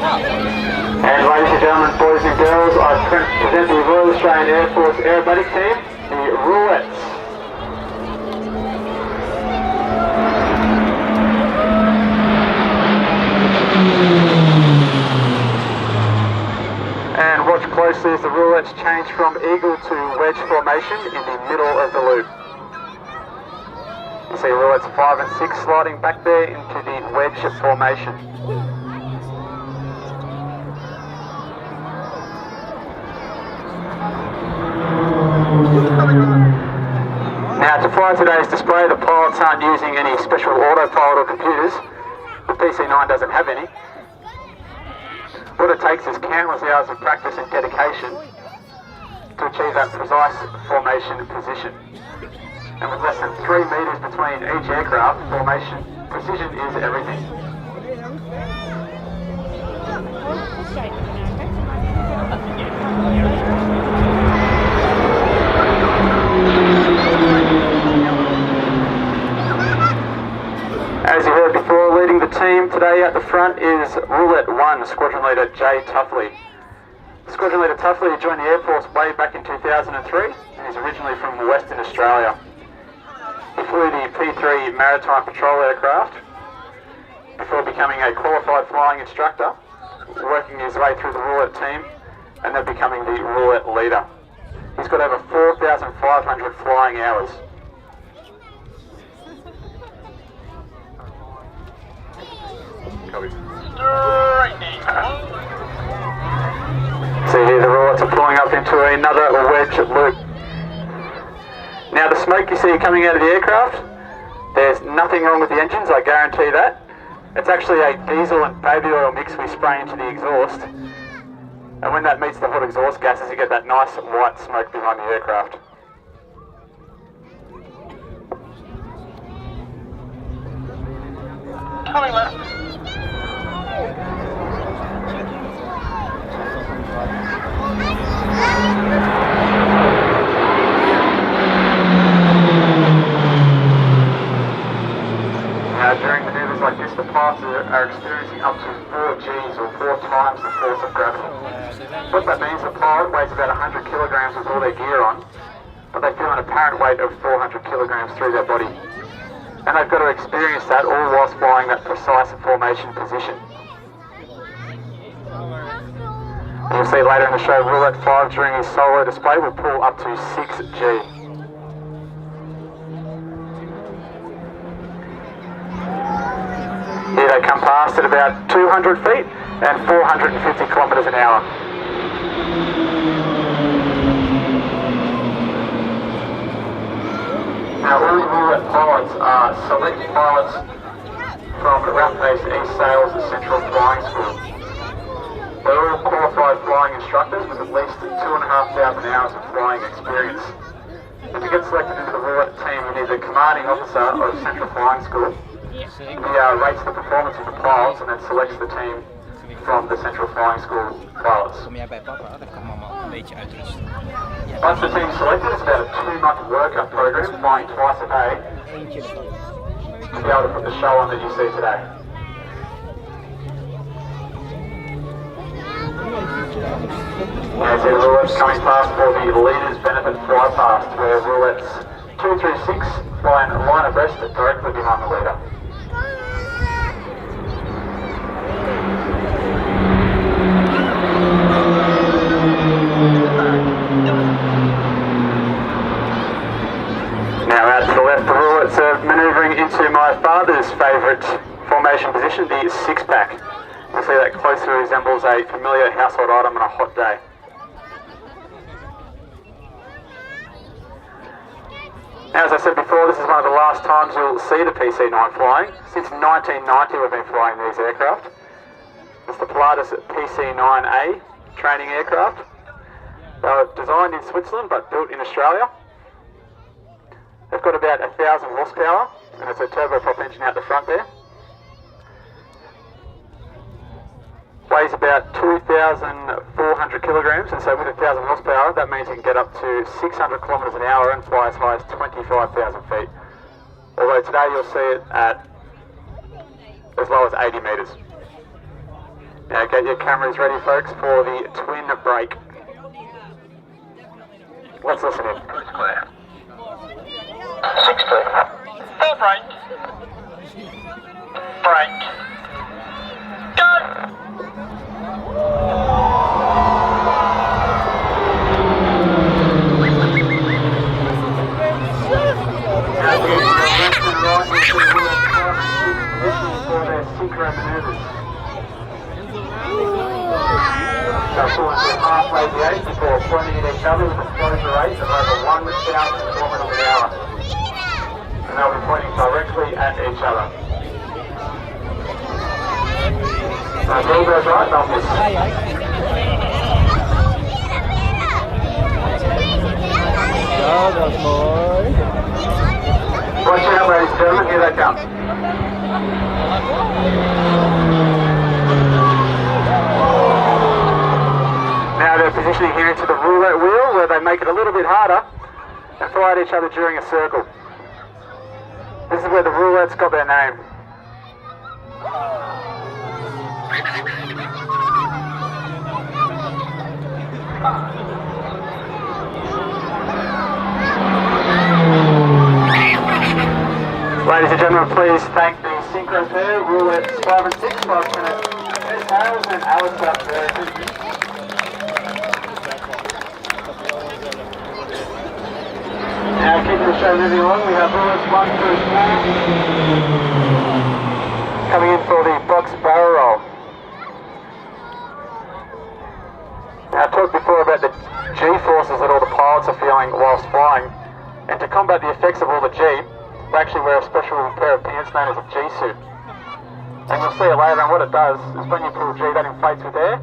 And ladies and gentlemen, boys and girls, I present the Royal Australian Air Force aerobatic team, the Roulettes. And watch closely as the Roulettes change from eagle to wedge formation in the middle of the loop. You see Roulettes 5 and 6 sliding back there into the wedge formation. Now to fly today's display, the pilots aren't using any special autopilot or computers. The PC9 doesn't have any. What it takes is countless hours of practice and dedication to achieve that precise formation position. And with less than 3 meters between each aircraft, formation precision is everything. As you heard before, leading the team today at the front is Roulette 1, Squadron Leader Jay Tuffley. Squadron Leader Tuffley joined the Air Force way back in 2003 and is originally from Western Australia. He flew the P3 Maritime Patrol aircraft before becoming a qualified flying instructor, working his way through the Roulette team and then becoming the Roulette leader. He's got over 4,500 flying hours. See here the Roulettes are pulling up into another wedge loop. Now the smoke you see coming out of the aircraft, there's nothing wrong with the engines, I guarantee that. It's actually a diesel and baby oil mix we spray into the exhaust. And when that meets the hot exhaust gases, you get that nice white smoke behind the aircraft. Coming left. During maneuvers like this, the pilots are experiencing up to 4 Gs or 4 times the force of gravity. What that means, the pilot weighs about 100 kilograms with all their gear on, but they feel an apparent weight of 400 kilograms through their body. And they've got to experience that all whilst flying that precise formation position. And you'll see later in the show, Roulette 5 during his solo display will pull up to 6 G. Here they come past at about 200 feet and 450 kilometres an hour. Now all Roulette pilots are select pilots from RAAF-based East Sales Central Flying School. They're all qualified flying instructors with at least 2,500 hours of flying experience. And to get selected into the Roulette team, you need the commanding officer of Central Flying School. He rates the performance of the pilots and then selects the team from the Central Flying School pilots. Once the team's selected, it's about a 2-month workup program, flying twice a day, to be able to put the show on that you see today. As the Roulettes coming past for the Leaders Benefit Fly Past, where Roulettes 2 through 6 fly in line abreast directly behind the leader. Now out to the left, the Roulettes are manoeuvring into my father's favourite formation position, the 6-pack. You'll see that closely resembles a familiar household item on a hot day. Now, as I said before, this is one of the last times you'll see the PC9 flying. Since 1990 we've been flying these aircraft. It's the Pilatus PC9A training aircraft. They were designed in Switzerland but built in Australia. They've got about 1,000 horsepower and it's a turboprop engine out the front there. Weighs about 2,400 kilograms, and so with 1,000 horsepower, that means you can get up to 600 kilometres an hour and fly as high as 25,000 feet. Although today you'll see it at as low as 80 metres. Now get your cameras ready, folks, for the twin break. Let's listen in. It's clear. 60. Full break. Break. Go! Now get your left and right into the roulette listening for their synchro manoeuvres. They'll pull into halfway the 8 before pointing at each other with a closure rate of over 1,000 kilometres an hour. And they'll be pointing directly at each other. Now if all goes right, they'll miss. Watch out, ladies and gentlemen, here they come. Now they're positioning here into the roulette wheel where they make it a little bit harder and fly at each other during a circle. This is where the roulettes got their name. Ladies and gentlemen, please thank the synchro pair, Roulettes 5 and 6, Lieutenant Ed Harris and Alex up there. Now keeping the show moving along, we have Roulettes 1 through 4 coming in for the box barrel roll. Now I talked before about the G-forces that all the pilots are feeling whilst flying, and to combat the effects of all the G, they actually wear a special pair of pants known as a G-suit. And you'll see it later, and what it does is when you pull G, that inflates with air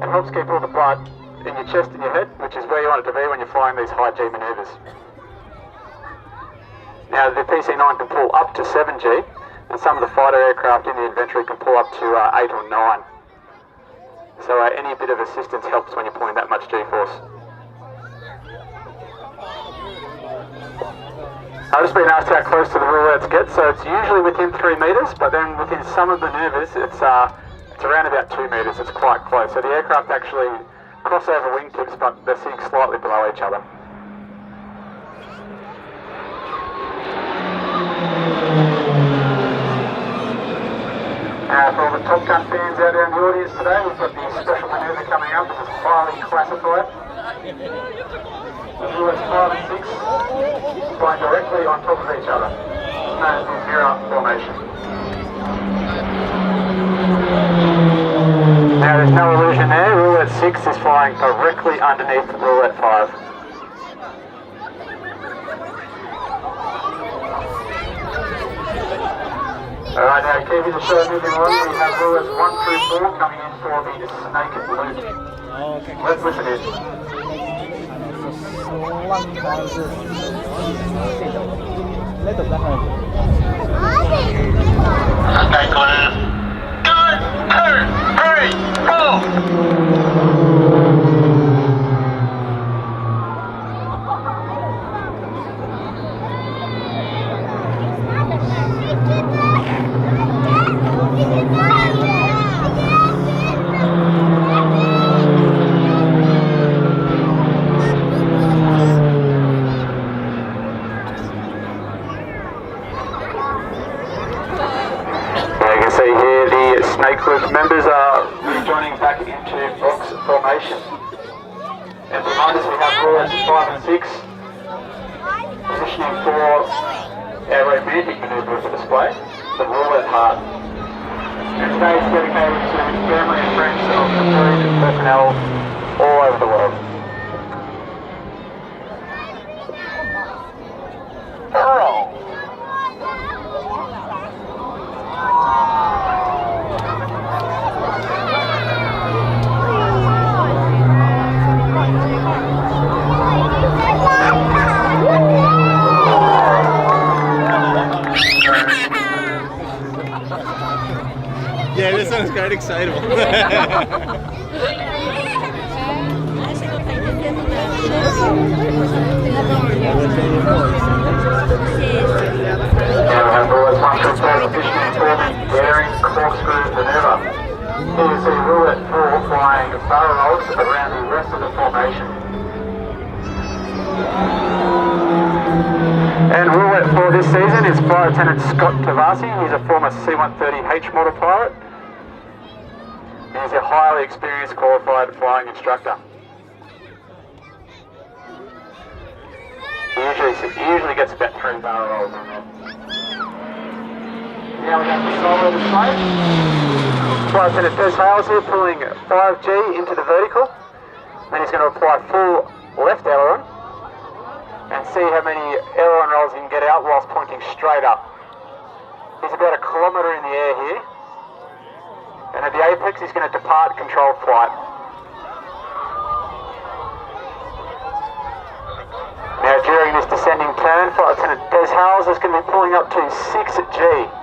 and helps keep all the blood in your chest and your head, which is where you want it to be when you're flying these high G manoeuvres. Now the PC9 can pull up to 7G, and some of the fighter aircraft in the inventory can pull up to 8 or 9. So any bit of assistance helps when you're pulling that much G-force. I've just been asked how close to the roulettes get, so it's usually within 3 metres, but then within some of the manoeuvres it's around about 2 metres, it's quite close. So the aircraft actually cross over wingtips, but they're sitting slightly below each other. For all the Top Gun fans out there in the audience today, we've got the special manoeuvre coming up. This is highly classified. The roulettes 5 and 6 flying directly on top of each other. It's known as the mirror formation. Now there's no illusion there, roulette 6 is flying directly underneath roulette 5. Alright, now keeping the show moving on, we have roulettes 1 through 4 coming in for the snake loop. Let's listen in. Snake loop. Go! 2, 3, 4! Members are rejoining back into box formation. And behind us we have roulettes 5 and 6 positioning for our romantic manoeuvre of the display, the roulette heart. And today is dedicated to family and friends of employees and personnel all over the world. Yeah, this one's quite excitable. Now, roulettes 1 through 4 positioning for the daring corkscrew manoeuvre. Here you see Roulette 4 flying barrel rolls around the rest of the formation. And Roulette 4 this season is Flight Lieutenant Scott Tavasi. He's a former C-130H model pilot. He's a highly experienced qualified flying instructor. He usually gets about 3 barrel rolls in there. Now we have the solo display. Flight Lieutenant Des Hales here pulling 5G into the vertical. Then he's going to apply full left aileron and see how many aileron rolls he can get out whilst pointing straight up. He's about 1 kilometre in the air here. And at the apex he's going to depart controlled flight. Now during this descending turn, Flight Lieutenant Des Hales is going to be pulling up to 6G.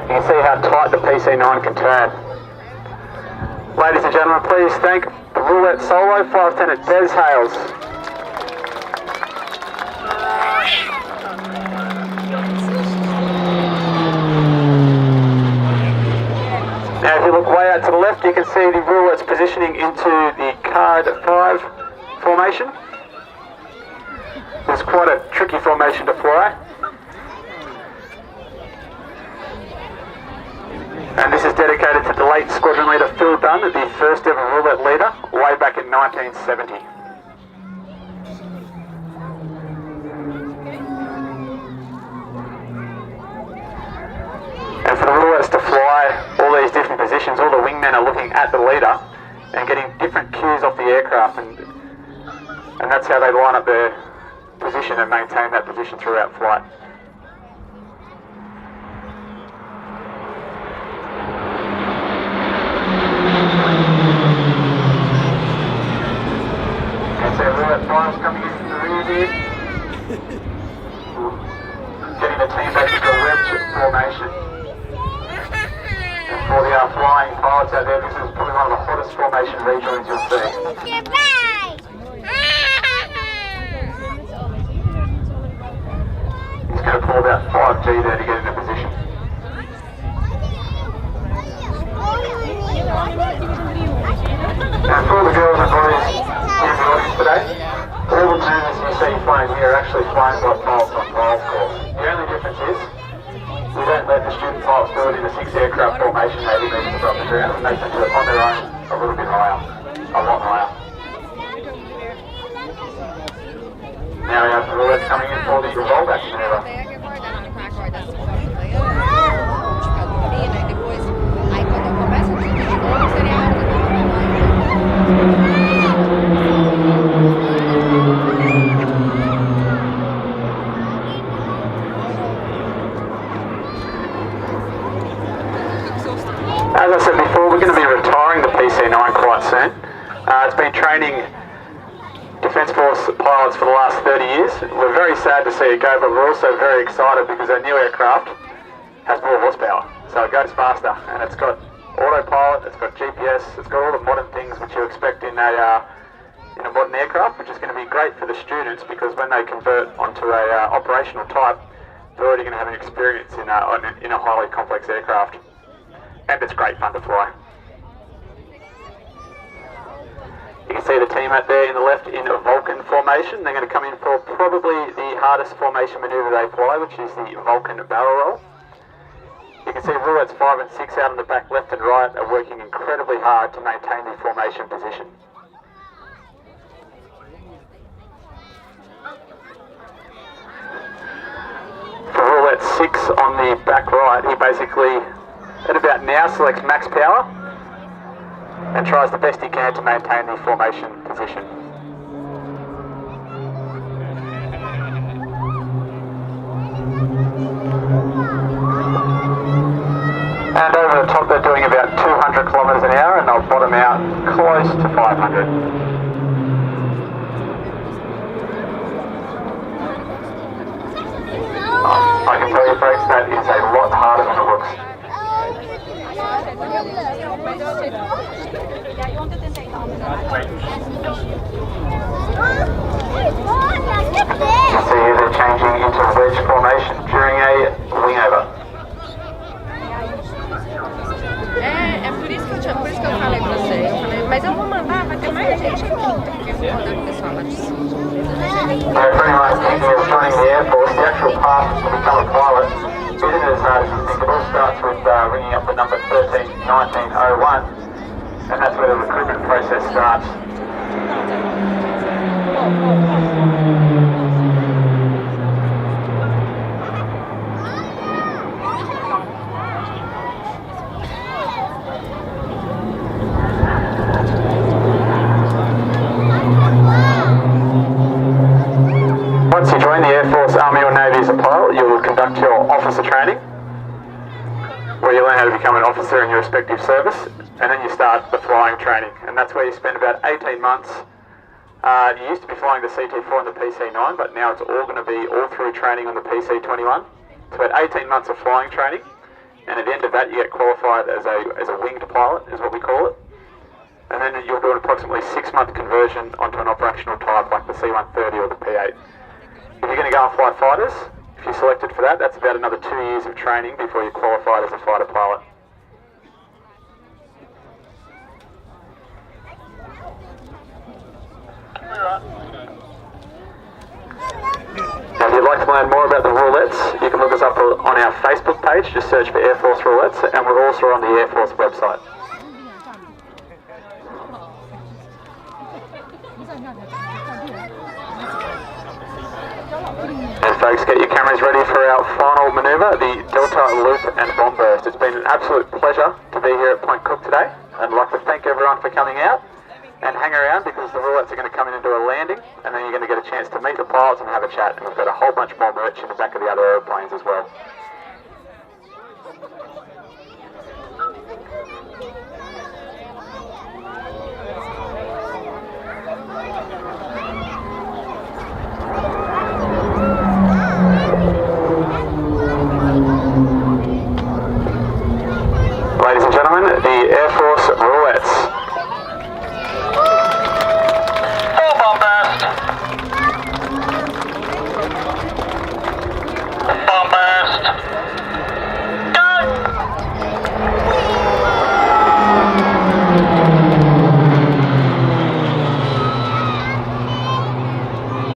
You can see how tight the PC9 can turn. Ladies and gentlemen, please thank the Roulette Solo Flight Lieutenant Des Hales. Now if you look way out to the left, you can see the Roulette's positioning into the card 5 formation. It's quite a tricky formation to fly. And this is dedicated to the late Squadron Leader Phil Dunn, the first ever Roulette leader, way back in 1970. And for the Roulettes to fly all these different positions, all the wingmen are looking at the leader and getting different cues off the aircraft, and that's how they line up their position and maintain that position throughout flight. So Roulette 5's coming in from the rear here. Getting the team back into a wedge formation. And for the flying pilots out there, this is probably one of the hottest formation rejoins you'll see. He's going to pull about 5G there to get into position. And for the girls and boys in the audience today, all the tuners you see flying here are actually flying by pilots on trials course. The only difference is we don't let the student pilots do it in a 6 aircraft formation 80 metres above the ground, and they can do it on their own a little bit higher, a lot higher. Now we have the Roulettes coming in for the rollback maneuver. As I said before, we're going to be retiring the PC9 quite soon. It's been training Defence Force pilots for the last 30 years. We're very sad to see it go, but we're also very excited because our new aircraft has more horsepower. So it goes faster, and it's got autopilot, it's got GPS, it's got all the modern things which you expect in a modern aircraft, which is going to be great for the students because when they convert onto a operational type, they're already going to have an experience in a highly complex aircraft. And it's great fun to fly. You can see the team out there in the left in a Vulcan formation. They're going to come in for probably the hardest formation manoeuvre they fly, which is the Vulcan barrel roll. You can see Roulettes 5 and 6 out on the back left and right are working incredibly hard to maintain the formation position. For Roulette 6 on the back right, he basically at about now selects max power and tries the best he can to maintain the formation position. And over the top they're doing about 200 kilometres an hour and they'll bottom out close to 500. I can tell you folks, that is a lot harder than it looks. You see here they're changing into wedge formation during a start if you think. It all starts with ringing up the number 131901, and that's where the recruitment process starts. Once you join the Air Force, Army or Navy as a pilot, you will conduct your officer training, where you learn how to become an officer in your respective service, and then you start the flying training, and that's where you spend about 18 months. You used to be flying the CT4 and the PC9, but now it's all going to be all through training on the PC21. It's about 18 months of flying training, and at the end of that you get qualified as a winged pilot, is what we call it. And then you'll do an approximately 6-month conversion onto an operational type like the C-130 or the P-8. If you're going to go and fly fighters, if you're selected for that, that's about another 2 years of training before you're qualified as a fighter pilot. Now, if you'd like to learn more about the Roulettes, you can look us up on our Facebook page. Just search for Air Force Roulettes, and we're also on the Air Force website. And folks, get your cameras ready for our final manoeuvre, the Delta Loop and Bomb Burst. It's been an absolute pleasure to be here at Point Cook today. I'd like to thank everyone for coming out, and hang around because the Roulettes are going to come in and do a landing, and then you're going to get a chance to meet the pilots and have a chat, and we've got a whole bunch more merch in the back of the other airplanes as well.